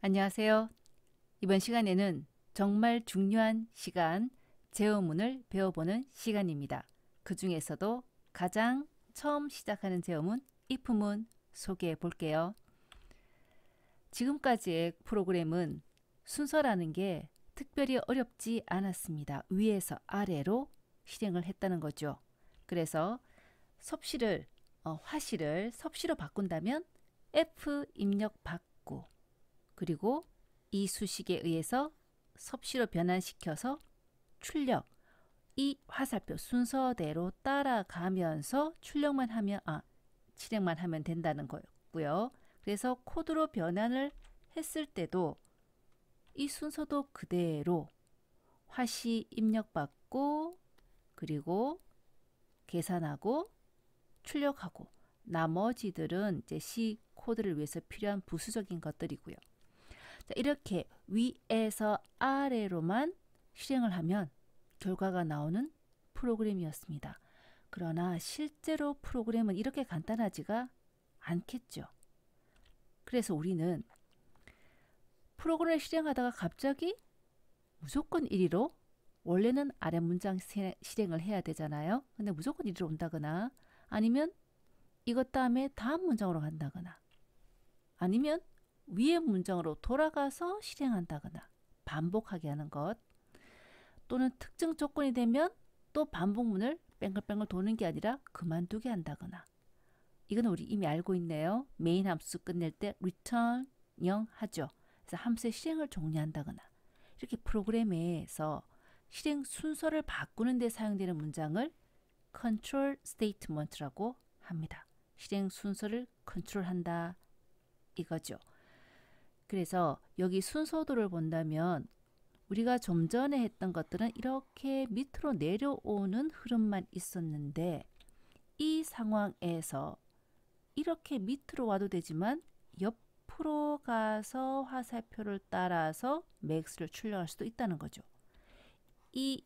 안녕하세요. 이번 시간에는 정말 중요한 시간, 제어문을 배워보는 시간입니다. 그 중에서도 가장 처음 시작하는 제어문, if문 소개해 볼게요. 지금까지의 프로그램은 순서라는 게 특별히 어렵지 않았습니다. 위에서 아래로 실행을 했다는 거죠. 그래서 화시를 섭씨로 바꾼다면 F 입력 받고, 그리고 이 수식에 의해서 섭씨로 변환시켜서 출력, 이 화살표 순서대로 따라가면서 실행만 하면 된다는 거였고요. 그래서 코드로 변환을 했을 때도 이 순서도 그대로 화시 입력받고, 그리고 계산하고 출력하고, 나머지들은 이제 C 코드를 위해서 필요한 부수적인 것들이고요. 자, 이렇게 위에서 아래로만 실행을 하면 결과가 나오는 프로그램이었습니다. 그러나 실제로 프로그램은 이렇게 간단하지가 않겠죠. 그래서 우리는 프로그램을 실행하다가 갑자기 무조건 1위로, 원래는 아래 문장 실행을 해야 되잖아요. 근데 무조건 1위로 온다거나, 아니면 이것 다음에 다음 문장으로 간다거나, 아니면 위의 문장으로 돌아가서 실행한다거나, 반복하게 하는 것, 또는 특정 조건이 되면 또 반복문을 뺑글뺑글 도는 게 아니라 그만두게 한다거나, 이건 우리 이미 알고 있네요. 메인 함수 끝낼 때 return 0 하죠. 그래서 함수의 실행을 종료한다거나, 이렇게 프로그램에서 실행 순서를 바꾸는 데 사용되는 문장을 control statement라고 합니다. 실행 순서를 컨트롤한다 이거죠. 그래서 여기 순서도를 본다면 우리가 좀 전에 했던 것들은 이렇게 밑으로 내려오는 흐름만 있었는데, 이 상황에서 이렇게 밑으로 와도 되지만 옆으로 가서 화살표를 따라서 맥스를 출력할 수도 있다는 거죠. 이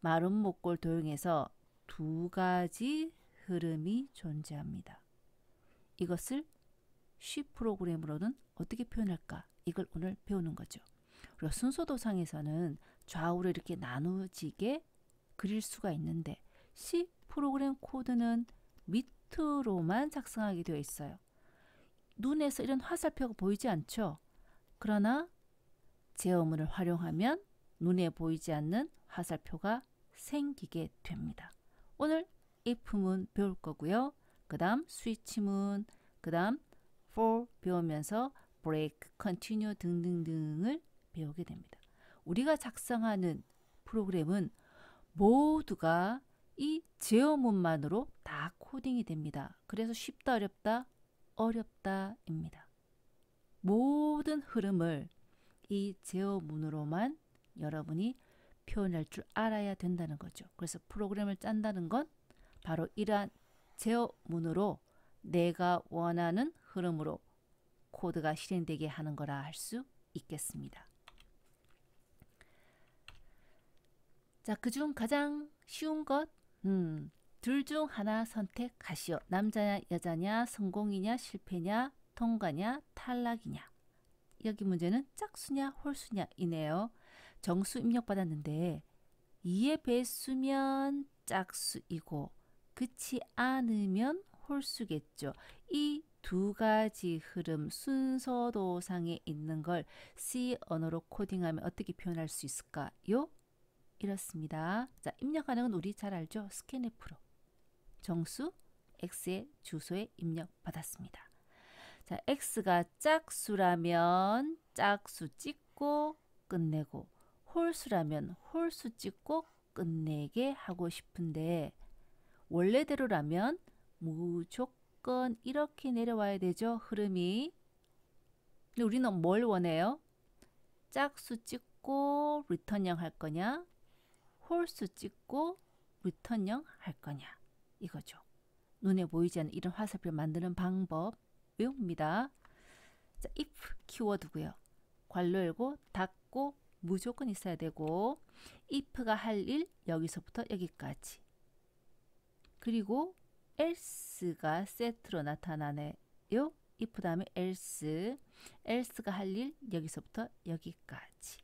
마름 목골 도형에서 두 가지 흐름이 존재합니다. 이것을 C 프로그램으로는 어떻게 표현할까? 이걸 오늘 배우는 거죠. 그리고 순서도상에서는 좌우로 이렇게 나누어지게 그릴 수가 있는데, C 프로그램 코드는 밑으로만 작성하게 되어 있어요. 눈에서 이런 화살표가 보이지 않죠? 그러나 제어문을 활용하면 눈에 보이지 않는 화살표가 생기게 됩니다. 오늘 if문 배울 거고요. 그 다음 스위치문, 그 다음 for 배우면서 break, continue 등등등을 배우게 됩니다. 우리가 작성하는 프로그램은 모두가 이 제어문만으로 다 코딩이 됩니다. 그래서 쉽다, 어렵다, 어렵다입니다. 모든 흐름을 이 제어문으로만 여러분이 표현할 줄 알아야 된다는 거죠. 그래서 프로그램을 짠다는 건 바로 이러한 제어문으로 내가 원하는 흐름으로 코드가 실행되게 하는 거라 할 수 있겠습니다. 자, 그중 가장 쉬운 것, 둘 중 하나 선택하시오. 남자냐 여자냐, 성공이냐 실패냐, 통과냐 탈락이냐. 여기 문제는 짝수냐 홀수냐 이네요. 정수 입력받았는데 2의 배수면 짝수이고 그렇지 않으면 홀수겠죠. 이 두 가지 흐름 순서도상에 있는 걸 C 언어로 코딩하면 어떻게 표현할 수 있을까요? 이렇습니다. 자, 입력하는 건 우리 잘 알죠? 스캔F로 정수 X의 주소에 입력받았습니다. 자, X가 짝수라면 짝수 찍고 끝내고, 홀수라면 홀수 찍고 끝내게 하고 싶은데, 원래대로라면 무조건 이렇게 내려와야 되죠. 흐름이. 근데 우리는 뭘 원해요? 짝수 찍고 리턴 0 할 거냐, 홀수 찍고 리턴 0 할 거냐, 이거죠. 눈에 보이지 않는 이런 화살표 만드는 방법 외웁니다. 자, if 키워드고요. 괄호 열고 닫고 무조건 있어야 되고, if가 할 일 여기서부터 여기까지. 그리고 else가 set로 나타나네요. if 다음에 else. else가 할 일 여기서부터 여기까지.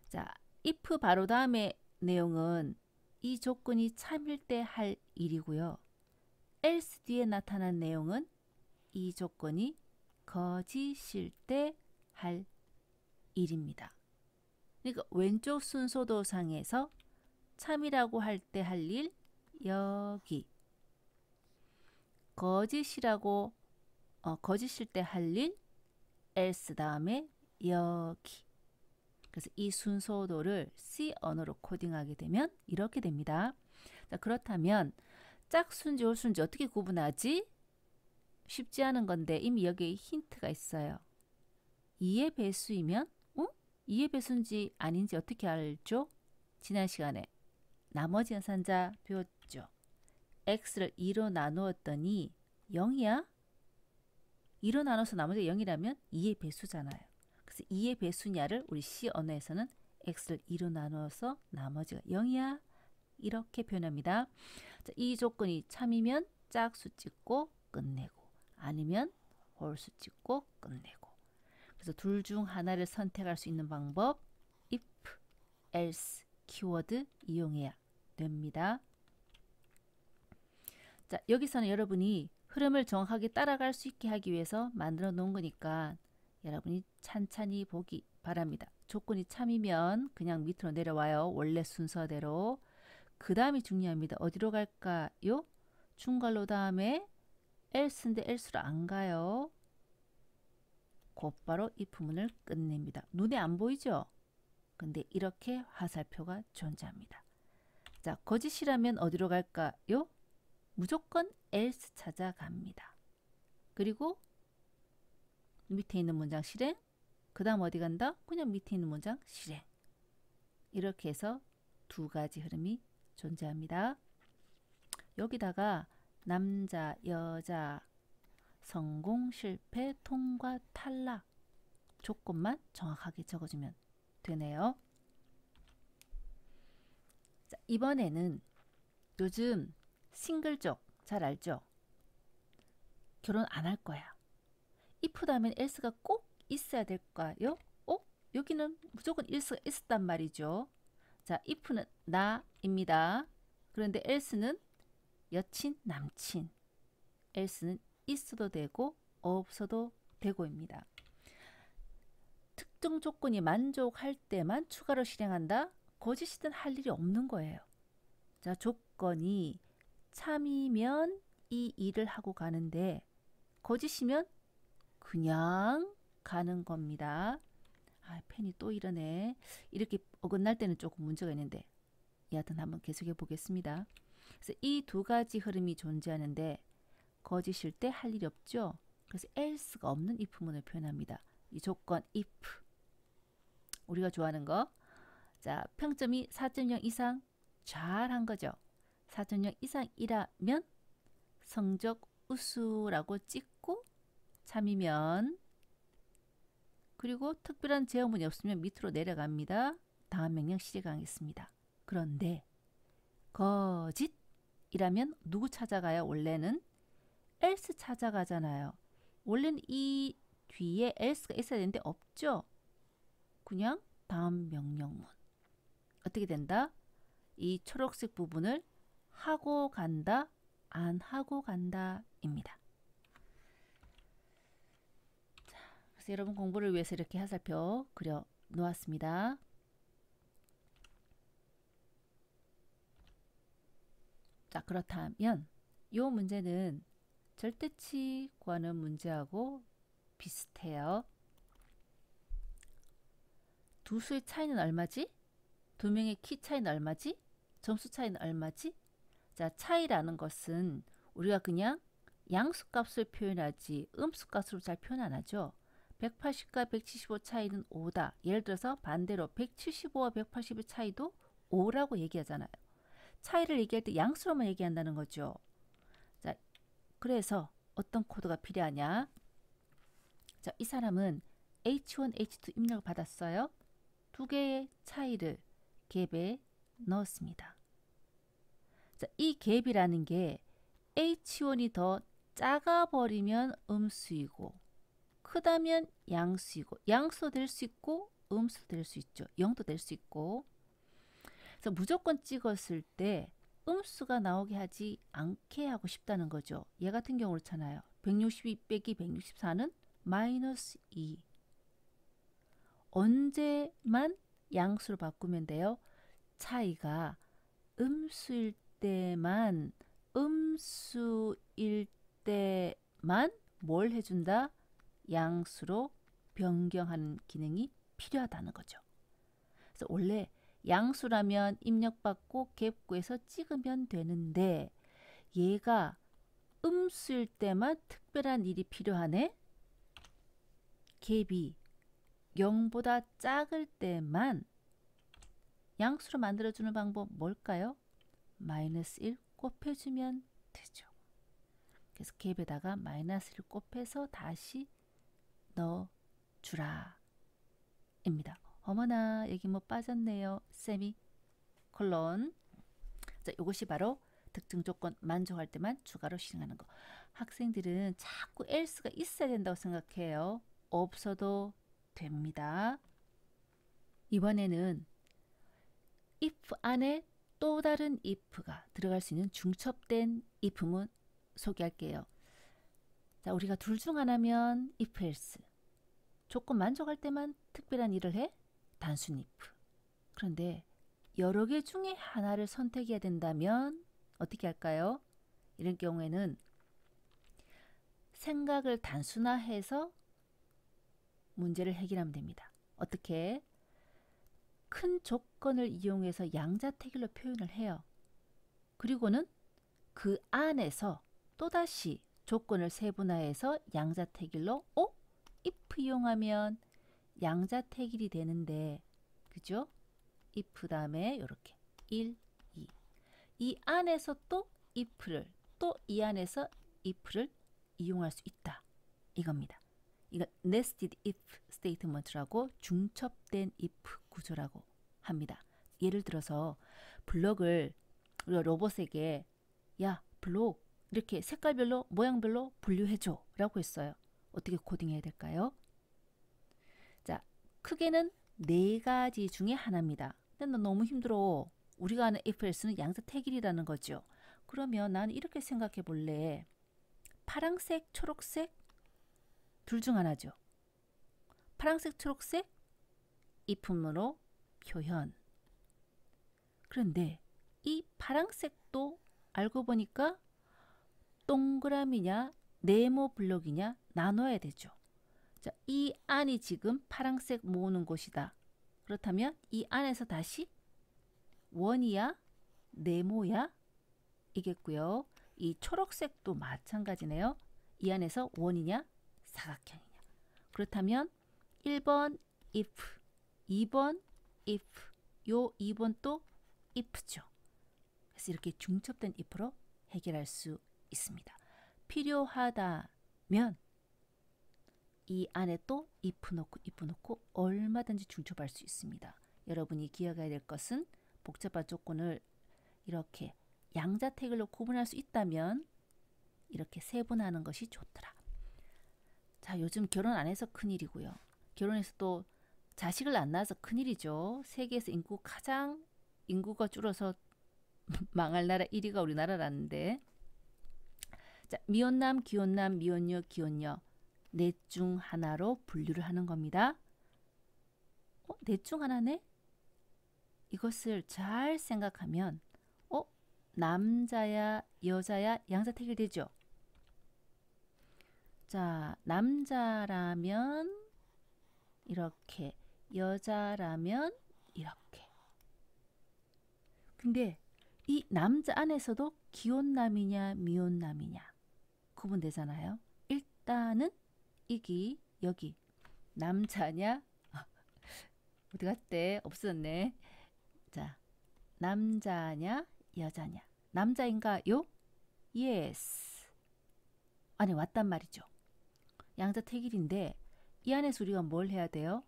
자, if 바로 다음에 내용은 이 조건이 참일 때 할 일이고요. else 뒤에 나타난 내용은 이 조건이 거짓일 때 할 일입니다. 그러니까 왼쪽 순서도상에서 참이라고 할 때 할 일 여기, 거짓이라고 거짓일 때 할 일 else 다음에 여기. 그래서 이 순서도를 C 언어로 코딩하게 되면 이렇게 됩니다. 자, 그렇다면 짝수인지 홀수인지 어떻게 구분하지? 쉽지 않은 건데 이미 여기에 힌트가 있어요. 2의 배수이면 2의 배수인지 아닌지 어떻게 알죠? 지난 시간에 나머지 연산자 배웠죠. x를 2로 나누었더니 0이야? 2로 나눠서 나머지가 0이라면 2의 배수잖아요. 그래서 2의 배수냐를 우리 C 언어에서는 x를 2로 나누어서 나머지가 0이야? 이렇게 표현합니다. 자, 이 조건이 참이면 짝수 찍고 끝내고, 아니면 홀수 찍고 끝내고. 그래서 둘 중 하나를 선택할 수 있는 방법 if, else 키워드 이용해야 됩니다. 자, 여기서는 여러분이 흐름을 정확하게 따라갈 수 있게 하기 위해서 만들어 놓은 거니까 여러분이 찬찬히 보기 바랍니다. 조건이 참이면 그냥 밑으로 내려와요. 원래 순서대로. 그 다음이 중요합니다. 어디로 갈까요? 중괄호 다음에 else인데 else로 안 가요. 곧바로 if문을 끝냅니다. 눈에 안 보이죠? 근데 이렇게 화살표가 존재합니다. 자, 거짓이라면 어디로 갈까요? 무조건 else 찾아갑니다. 그리고 밑에 있는 문장 실행, 그 다음 어디 간다? 그냥 밑에 있는 문장 실행. 이렇게 해서 두 가지 흐름이 존재합니다. 여기다가 남자, 여자, 성공, 실패, 통과, 탈락 조건만 정확하게 적어주면 되네요. 자, 이번에는 요즘 싱글족 잘 알죠? 결혼 안 할 거야. if 다음엔 else가 꼭 있어야 될까요? 여기는 무조건 else가 있었단 말이죠. 자, if는 나입니다. 그런데 else는 여친, 남친. else는 있어도 되고 없어도 되고입니다. 특정 조건이 만족할 때만 추가로 실행한다? 거짓이든 할 일이 없는 거예요. 자, 조건이 참이면 이 일을 하고 가는데 거짓이면 그냥 가는 겁니다. 아, 펜이 또 이러네. 이렇게 어긋날 때는 조금 문제가 있는데 여하튼 한번 계속해 보겠습니다. 그래서 이 두 가지 흐름이 존재하는데 거짓일 때 할 일이 없죠. 그래서 else가 없는 if문을 표현합니다. 이 조건 if. 우리가 좋아하는 거. 자, 평점이 4.0 이상 잘한 거죠. 4.0 이상이라면 성적 우수라고 찍고 참이면, 그리고 특별한 제어문이 없으면 밑으로 내려갑니다. 다음 명령 실행하겠습니다. 그런데 거짓이라면 누구 찾아가요? 원래는 else 찾아가잖아요. 원래는 이 뒤에 else가 있어야 되는데 없죠. 그냥 다음 명령문. 어떻게 된다? 이 초록색 부분을 하고 간다, 안 하고 간다 입니다. 자, 그래서 여러분 공부를 위해서 이렇게 화살표 그려 놓았습니다. 자, 그렇다면 이 문제는 절대치 구하는 문제하고 비슷해요. 두 수의 차이는 얼마지? 두 명의 키 차이는 얼마지? 점수 차이는 얼마지? 자, 차이라는 것은 우리가 그냥 양수값을 표현하지 음수값으로 잘 표현 안 하죠. 180과 175 차이는 5다. 예를 들어서 반대로 175와 180의 차이도 5라고 얘기하잖아요. 차이를 얘기할 때 양수로만 얘기한다는 거죠. 자, 그래서 어떤 코드가 필요하냐? 자, 이 사람은 H1, H2 입력을 받았어요. 두 개의 차이를 갭에 넣었습니다. 자, 이 갭이라는 게 H1이 더 작아버리면 음수이고 크다면 양수이고 양수도 될 수 있고 음수도 될 수 있죠. 0도 될 수 있고. 그래서 무조건 찍었을 때 음수가 나오게 하지 않게 하고 싶다는 거죠. 얘 같은 경우 그렇잖아요. 162 빼기 164는 마이너스 2. 언제만 양수로 바꾸면 돼요? 차이가 음수일 때만 뭘 해준다? 양수로 변경하는 기능이 필요하다는 거죠. 그래서 원래 양수라면 입력받고 갭구에서 찍으면 되는데 얘가 음수일 때만 특별한 일이 필요하네. 갭이 0보다 작을 때만 양수로 만들어주는 방법 뭘까요? 마이너스 1 곱해주면 되죠. 그래서 갭에다가 마이너스 1 곱해서 다시 넣어주라 입니다. 어머나 여기 뭐 빠졌네요. 세미콜론. 자, 이것이 바로 특정 조건 만족할 때만 추가로 실행하는 거. 학생들은 자꾸 else가 있어야 된다고 생각해요. 없어도 됩니다. 이번에는 if 안에 또 다른 if가 들어갈 수 있는 중첩된 if문 소개할게요. 자, 우리가 둘 중 하나면 if else. 조건 만족할 때만 특별한 일을 해? 단순 if. 그런데 여러 개 중에 하나를 선택해야 된다면 어떻게 할까요? 이런 경우에는 생각을 단순화해서 문제를 해결하면 됩니다. 어떻게? 큰 조건을 이용해서 양자택일로 표현을 해요. 그리고는 그 안에서 또다시 조건을 세분화해서 양자택일로 if 이용하면 양자택일이 되는데 그죠? if 다음에 이렇게 1, 2. 이 안에서 또 if를 또 이 안에서 if를 이용할 수 있다. 이겁니다. 이거 nested if statement라고 중첩된 if 구조라고 합니다. 예를 들어서 블록을 우리가 로봇에게 야 블록 이렇게 색깔별로 모양별로 분류해줘 라고 했어요. 어떻게 코딩해야 될까요? 자, 크게는 4가지 중에 하나입니다. 근데 너무 힘들어. 우리가 아는 if else는 양자택일이라는 거죠. 그러면 나는 이렇게 생각해 볼래. 파랑색, 초록색 둘 중 하나죠. 파랑색, 초록색 if문으로 표현. 그런데 이 파랑색도 알고 보니까 동그라미냐 네모 블록이냐 나눠야 되죠. 자, 이 안이 지금 파랑색 모으는 곳이다. 그렇다면 이 안에서 다시 원이야 네모야 이겠고요. 이 초록색도 마찬가지네요. 이 안에서 원이냐 사각형이냐. 그렇다면 1번 if, 2번 if, 요 2번 또 if죠. 그래서 이렇게 중첩된 if로 해결할 수 있습니다. 필요하다면 이 안에 또 if 넣고 얼마든지 중첩할 수 있습니다. 여러분이 기억해야 될 것은 복잡한 조건을 이렇게 양자택일로 구분할 수 있다면 이렇게 세분화하는 것이 좋더라. 자, 요즘 결혼 안 해서 큰일이고요. 결혼해서 또 자식을 안 낳아서 큰일이죠. 세계에서 가장 인구가 줄어서 망할 나라 1위가 우리나라라는데. 자, 미혼남, 기혼남, 미혼녀, 기혼녀 넷 중 하나로 분류를 하는 겁니다. 넷 중 하나네? 이것을 잘 생각하면 남자야, 여자야 양자택일 되죠. 자, 남자라면 이렇게, 여자라면 이렇게. 근데 이 남자 안에서도 기혼남이냐 미혼남이냐 구분되잖아요. 일단은 여기 남자냐 어디 갔대? 없었네. 자, 남자냐 여자냐. 남자인가요? Yes. 안에 왔단 말이죠. 양자택일인데 이 안에서 우리가 뭘 해야 돼요?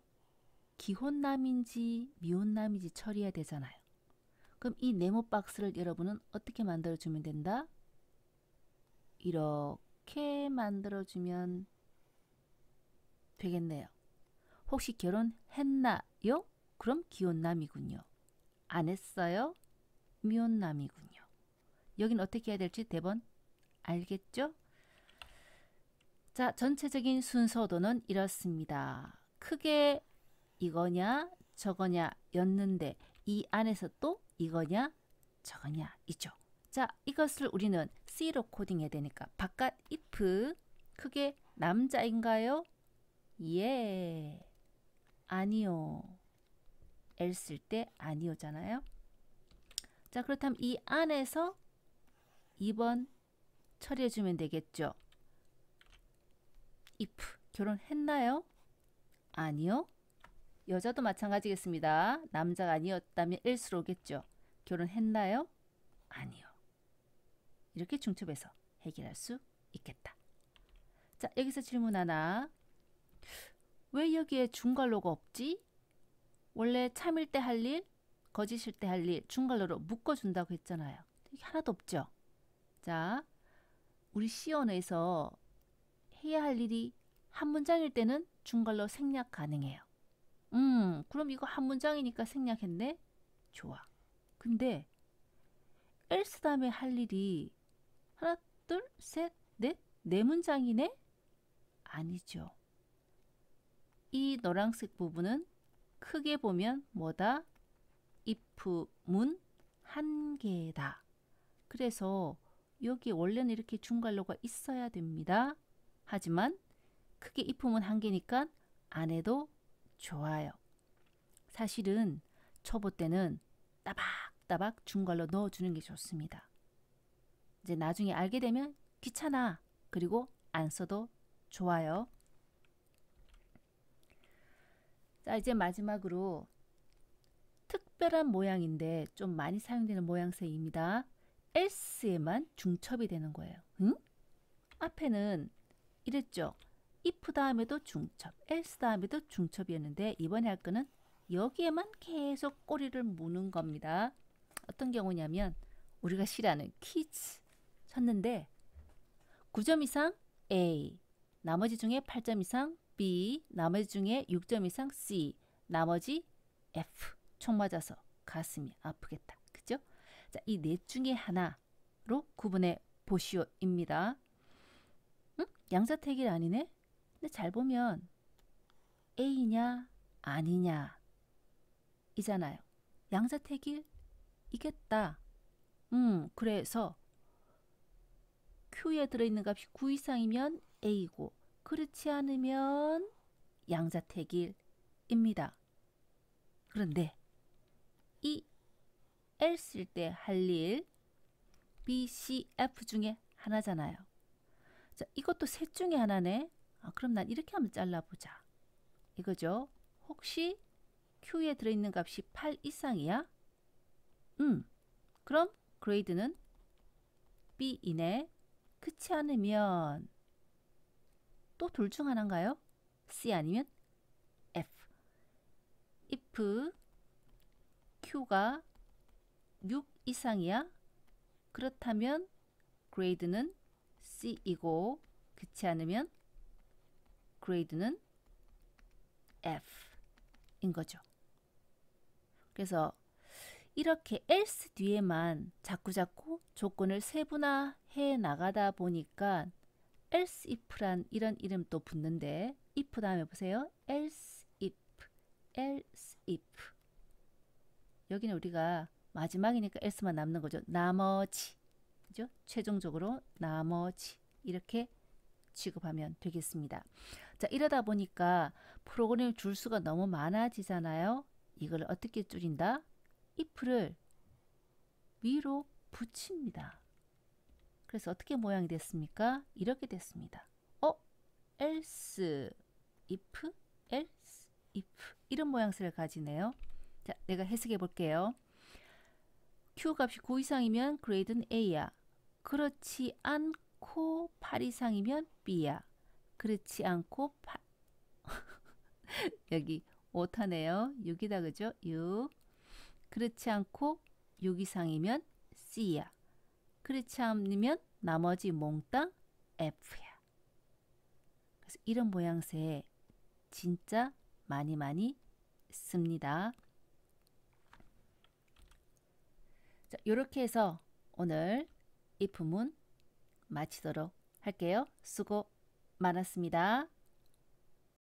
기혼남인지 미혼남인지 처리해야 되잖아요. 그럼 이 네모 박스를 여러분은 어떻게 만들어주면 된다? 이렇게 만들어주면 되겠네요. 혹시 결혼했나요? 그럼 기혼남이군요. 안 했어요? 미혼남이군요. 여긴 어떻게 해야 될지 대번 알겠죠? 자, 전체적인 순서도는 이렇습니다. 크게 이거냐 저거냐 였는데 이 안에서 또 이거냐 저거냐 있죠. 자, 이것을 우리는 C로 코딩해야 되니까 바깥 if 크게 남자인가요? 예. 아니요. else일 때 아니요잖아요. 자, 그렇다면 이 안에서 2번 처리해주면 되겠죠. if 결혼했나요? 아니요. 여자도 마찬가지겠습니다. 남자가 아니었다면 else로 오겠죠. 결혼했나요? 아니요. 이렇게 중첩해서 해결할 수 있겠다. 자, 여기서 질문 하나. 왜 여기에 중괄호가 없지? 원래 참일 때 할 일, 거짓일 때 할 일 중괄호로 묶어준다고 했잖아요. 이게 하나도 없죠. 자, 우리 C 언어에서 해야 할 일이 한 문장일 때는 중괄호 생략 가능해요. 그럼 이거 한 문장이니까 생략했네? 좋아. 근데 else 다음에 할 일이 하나, 둘, 셋, 넷, 네 문장이네? 아니죠. 이 노란색 부분은 크게 보면 뭐다? if 문 한 개다. 그래서 여기 원래는 이렇게 중괄호가 있어야 됩니다. 하지만 크게 if 문 한 개니까 안 해도 좋아요. 사실은 초보 때는 따박따박 중괄호 넣어주는 게 좋습니다. 이제 나중에 알게 되면 귀찮아. 그리고 안 써도 좋아요. 자, 이제 마지막으로 특별한 모양인데 좀 많이 사용되는 모양새입니다. else에만 중첩이 되는 거예요. 응? 앞에는 이랬죠. if 다음에도 중첩, else 다음에도 중첩이었는데 이번에 할 거는 여기에만 계속 꼬리를 무는 겁니다. 어떤 경우냐면 우리가 싫어하는 퀴즈 쳤는데 9점 이상 A, 나머지 중에 8점 이상 B, 나머지 중에 6점 이상 C, 나머지 F. 총 맞아서 가슴이 아프겠다. 그죠? 자, 이 넷 중에 하나로 구분해 보시오입니다. 응? 양자택일 아니네? 근데 잘 보면 A냐 아니냐 이잖아요. 양자택일 이겠다. 그래서 Q에 들어있는 값이 9 이상이면 A고 그렇지 않으면 양자택일입니다. 그런데 이 else일 때 할 일 B, C, F 중에 하나잖아요. 자, 이것도 셋 중에 하나네. 그럼 난 이렇게 한번 잘라보자. 이거죠. 혹시 Q에 들어있는 값이 8 이상이야? 그럼 그레이드는 B이네. 그렇지 않으면 또 둘 중 하나인가요? C 아니면 F. if Q가 6 이상이야? 그렇다면 그레이드는 C이고 그렇지 않으면 그레이드는 F인 거죠. 그래서 이렇게 else 뒤에만 자꾸자꾸 조건을 세분화해 나가다 보니까 else if란 이런 이름 또 붙는데 if 다음에 보세요. else if 여기는 우리가 마지막이니까 else만 남는 거죠. 나머지 그죠? 최종적으로 나머지 이렇게 취급하면 되겠습니다. 자, 이러다 보니까 프로그램 줄수가 너무 많아지잖아요. 이걸 어떻게 줄인다? if를 위로 붙입니다. 그래서 어떻게 모양이 됐습니까? 이렇게 됐습니다. else, if, else, if 이런 모양새를 가지네요. 자, 내가 해석해 볼게요. Q 값이 9 이상이면 그레이드는 A야. 그렇지 않고 8 이상이면 B야. 그렇지 않고 8 여기 오타네요. 6이다 그죠? 6. 그렇지 않고 6 이상이면 C야. 그렇지 않으면 나머지 몽땅 F야. 그래서 이런 모양새 진짜 많이 씁니다. 자, 이렇게 해서 오늘 if문 마치도록 할게요. 수고 많았습니다.